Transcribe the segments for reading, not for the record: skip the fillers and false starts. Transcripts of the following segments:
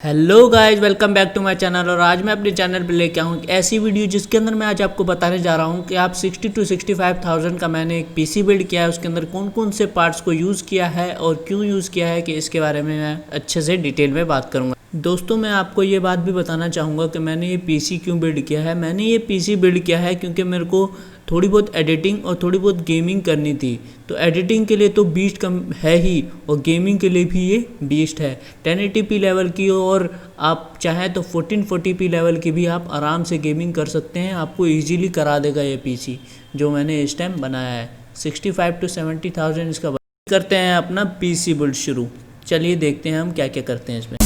Hello guys, welcome back to my channel. और आज मैं अपने चैनल पर लेके आऊँ एक ऐसी वीडियो जिसके अंदर मैं आज आपको बताने जा रहा हूँ कि आप 60 to 65,000 का मैंने एक पीसी बिल्ड किया है। उसके अंदर कौन कौन से पार्ट्स को यूज़ किया है और क्यों यूज़ किया है कि इसके बारे में मैं अच्छे से डिटेल में बात करूँगा। दोस्तों, मैं आपको ये बात भी बताना चाहूँगा कि मैंने ये पीसी क्यों बिल्ड किया है। मैंने ये पीसी बिल्ड किया है क्योंकि मेरे को थोड़ी बहुत एडिटिंग और थोड़ी बहुत गेमिंग करनी थी। तो एडिटिंग के लिए तो बीस्ट कम है ही और गेमिंग के लिए भी ये बीस्ट है। 1080p लेवल की और आप चाहें तो 1440p लेवल की भी आप आराम से गेमिंग कर सकते हैं। आपको इजीली करा देगा ये पीसी जो मैंने इस टाइम बनाया है। 65 to 70,000 इसका करते हैं अपना पीसी बिल्ड शुरू। चलिए देखते हैं हम क्या क्या करते हैं इसमें।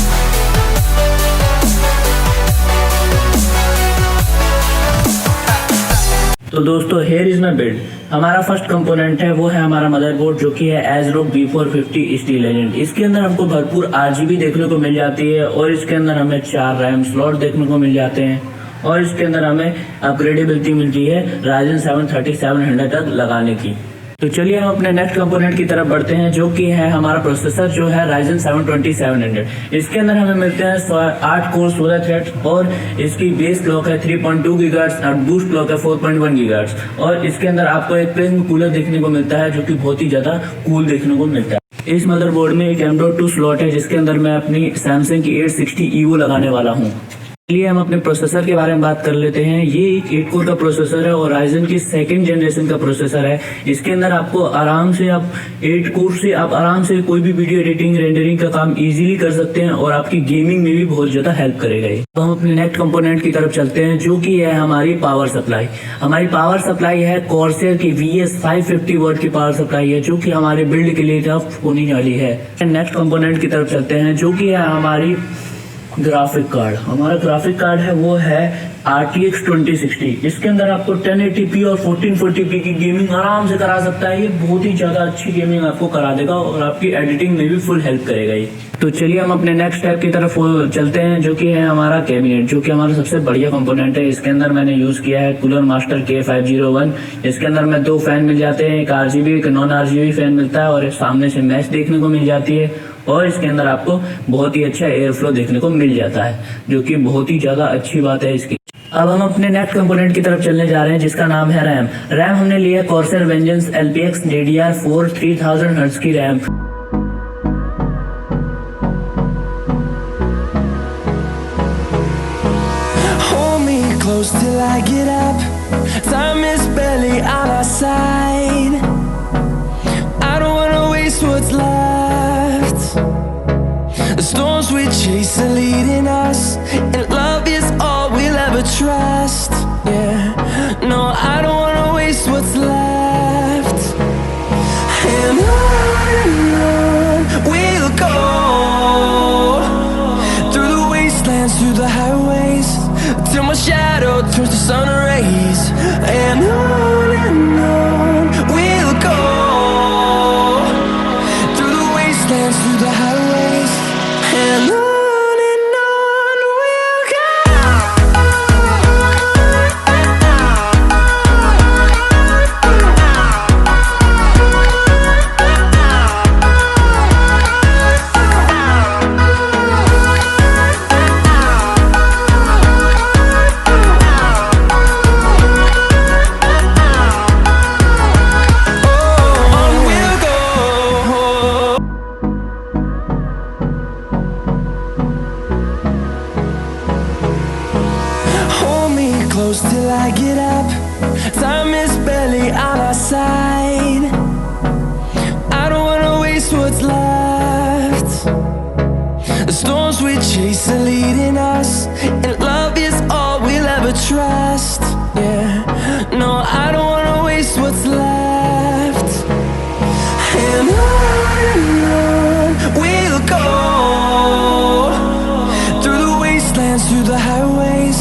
तो दोस्तों, हेयर इज माई बिल्ड। हमारा फर्स्ट कंपोनेंट है वो है हमारा मदरबोर्ड, जो कि है asrock B450 स्टील एजेंट। इसके अंदर हमको भरपूर RGB देखने को मिल जाती है और इसके अंदर हमें 4 रैम स्लॉट देखने को मिल जाते हैं और इसके अंदर हमें अपग्रेडेबिलिटी मिलती है Ryzen 7 3700 तक लगाने की। तो चलिए हम अपने नेक्स्ट कंपोनेंट की तरफ बढ़ते हैं, जो कि है हमारा प्रोसेसर जो है Ryzen 7 2700। इसके अंदर हमें मिलते हैं 8 कोर 16 थ्रेड्स और इसकी बेस क्लॉक है 3.2 गीगाहर्ट्ज और बूस्ट क्लॉक है 4.1 गीगाहर्ट्ज। और इसके अंदर आपको एक प्रिज्म कूलर देखने को मिलता है जो कि बहुत ही ज्यादा कूल देखने को मिलता है। इस मदरबोर्ड में एक M.2 स्लॉट है जिसके अंदर मैं अपनी सैमसंग की 860 EVO लगाने वाला हूँ। चलिए हम अपने प्रोसेसर के बारे में बात कर लेते हैं। ये एक 8 कोर का प्रोसेसर है और राइजन की 2nd जनरेशन का प्रोसेसर है। इसके अंदर आपको आराम से आप 8 कोर से आप आराम से कोई भी वीडियो एडिटिंग रेंडरिंग का काम इजीली कर सकते हैं और आपकी गेमिंग में भी बहुत ज्यादा हेल्प करेगा ये। तो हम अपने नेक्स्ट कंपोनेंट की तरफ चलते हैं, जो कि है हमारी पावर सप्लाई। हमारी पावर सप्लाई है corsair की VS 550 वॉट की पावर सप्लाई है, जो कि हमारे बिल्ड के लिए टफ होने वाली है। नेक्स्ट कंपोनेंट की तरफ चलते हैं, जो कि है हमारी ग्राफिक कार्ड। हमारा ग्राफिक कार्ड है वो है RTX 2060। इसके अंदर आपको 1080p और 1440p की गेमिंग आराम से करा सकता है। ये बहुत ही ज्यादा अच्छी गेमिंग आपको करा देगा और आपकी एडिटिंग में भी फुल हेल्प करेगा ये। तो चलिए हम अपने नेक्स्ट स्टेप की तरफ चलते हैं, जो कि है हमारा कैबिनेट, जो कि हमारा सबसे बढ़िया कंपोनेंट है। इसके अंदर मैंने यूज किया है कूलर मास्टर K501। इसके अंदर में 2 फैन मिल जाते हैं, एक RGB एक नॉन RGB फैन मिलता है और सामने से मैच देखने को मिल जाती है और इसके अंदर आपको बहुत ही अच्छा एयर फ्लो देखने को मिल जाता है, जो कि बहुत ही ज्यादा अच्छी बात है इसकी। अब हम अपने नेक्स्ट कंपोनेंट की तरफ चलने जा रहे हैं, जिसका नाम है रैम। रैम हमने लिया corsair vengeance LPX DDR4 3000 hertz की RAM. Close till I get up. Time is barely on our side. I don't wanna waste what's left. The storms we chase are leading us, and love is all we'll ever trust. Yeah, no, I don't wanna waste what's left. And on we'll go, through the wastelands, through the highways, till my shadow turns to sun rays. And on we'll go, through the wastelands, through the highways, and on we'll go. Close till I get up. Time is barely on our side. I don't wanna waste what's left. The storms we chase are leading us, and love is all we'll ever trust. Yeah, no, I don't wanna waste what's left. And on we'll go, through the wastelands, through the highways,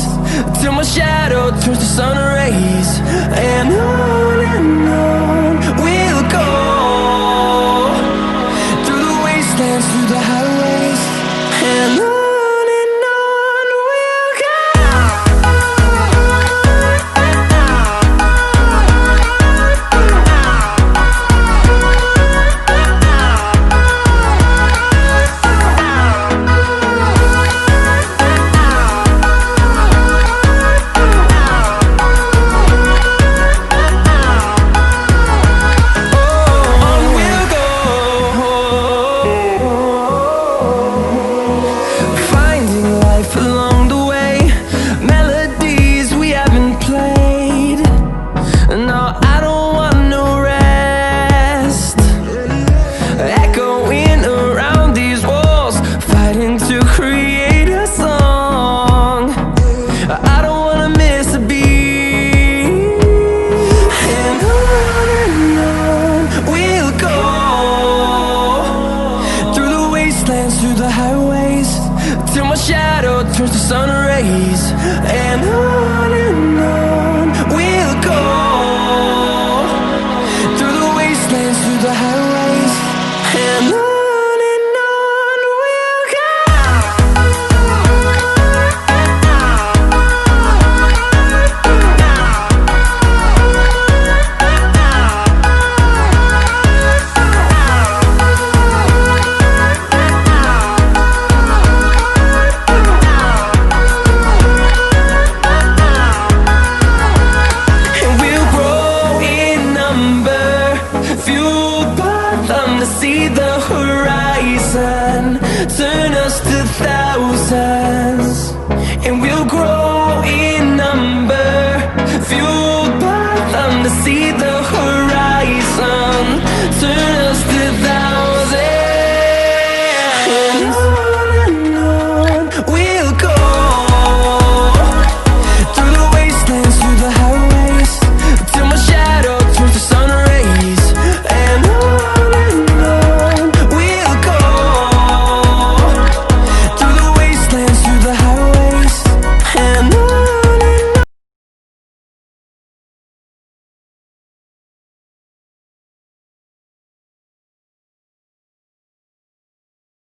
till my shadow turns to sun rays. And on we'll go, through the wastelands, through the highways, and on we'll go. my shadow turns to sun rays. And on